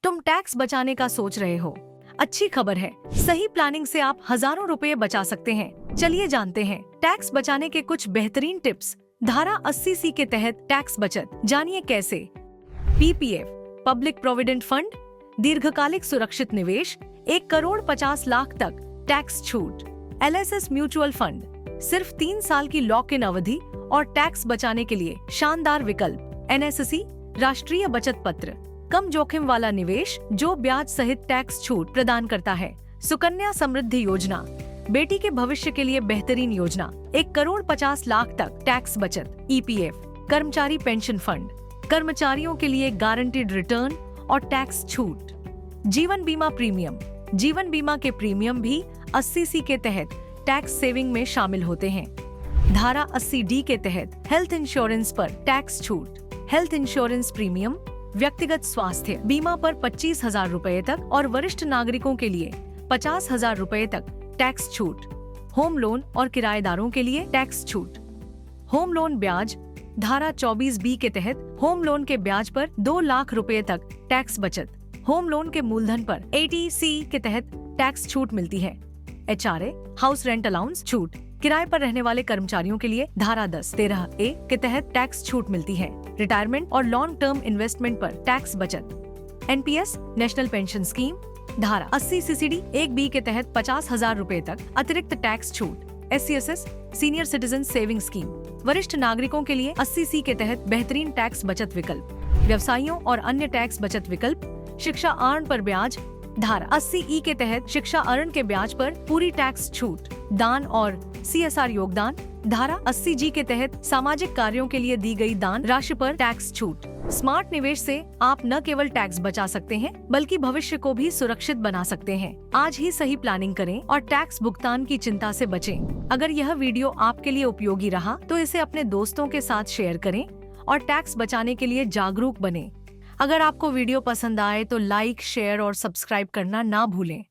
तुम टैक्स बचाने का सोच रहे हो? अच्छी खबर है, सही प्लानिंग से आप हजारों रुपए बचा सकते हैं। चलिए जानते हैं टैक्स बचाने के कुछ बेहतरीन टिप्स। धारा 80C के तहत टैक्स बचत, जानिए कैसे। PPF पब्लिक प्रोविडेंट फंड, दीर्घकालिक सुरक्षित निवेश, 1,50,00,000 तक टैक्स छूट। LSS म्यूचुअल फंड, सिर्फ 3 साल की लॉक इन अवधि और टैक्स बचाने के लिए शानदार विकल्प। NSC राष्ट्रीय बचत पत्र, कम जोखिम वाला निवेश जो ब्याज सहित टैक्स छूट प्रदान करता है। सुकन्या समृद्धि योजना, बेटी के भविष्य के लिए बेहतरीन योजना, 1,50,00,000 तक टैक्स बचत। EPF कर्मचारी पेंशन फंड, कर्मचारियों के लिए गारंटीड रिटर्न और टैक्स छूट। जीवन बीमा प्रीमियम, जीवन बीमा के प्रीमियम भी 80C के तहत टैक्स सेविंग में शामिल होते हैं। धारा 80D के तहत हेल्थ इंश्योरेंस पर टैक्स छूट। हेल्थ इंश्योरेंस प्रीमियम, व्यक्तिगत स्वास्थ्य बीमा पर 25,000 रुपए तक और वरिष्ठ नागरिकों के लिए 50,000 रुपए तक टैक्स छूट। होम लोन और किराएदारों के लिए टैक्स छूट। होम लोन ब्याज, धारा 24B के तहत होम लोन के ब्याज पर 2 लाख रुपए तक टैक्स बचत। होम लोन के मूलधन पर 80C के तहत टैक्स छूट मिलती है। HRA हाउस रेंट अलाउंस छूट, किराए पर रहने वाले कर्मचारियों के लिए धारा 10(13)A के तहत टैक्स छूट मिलती है। रिटायरमेंट और लॉन्ग टर्म इन्वेस्टमेंट पर टैक्स बचत। NPS नेशनल पेंशन स्कीम, धारा 80CCD 1B के तहत 50,000 रुपए तक अतिरिक्त टैक्स छूट। SCSS senior citizen saving scheme, वरिष्ठ नागरिकों के लिए 80C के तहत बेहतरीन टैक्स बचत विकल्प। व्यवसायियों और अन्य टैक्स बचत विकल्प, शिक्षा अर्न पर ब्याज, धारा 80E के तहत शिक्षा अर्न के ब्याज पर पूरी टैक्स छूट। दान और CSR योगदान, धारा 80G के तहत सामाजिक कार्यों के लिए दी गई दान राशि पर टैक्स छूट। स्मार्ट निवेश से आप न केवल टैक्स बचा सकते हैं बल्कि भविष्य को भी सुरक्षित बना सकते हैं। आज ही सही प्लानिंग करें और टैक्स भुगतान की चिंता से बचें। अगर यह वीडियो आपके लिए उपयोगी रहा तो इसे अपने दोस्तों के साथ शेयर करें और टैक्स बचाने के लिए जागरूक बने। अगर आपको वीडियो पसंद आए तो लाइक, शेयर और सब्सक्राइब करना ना भूलें।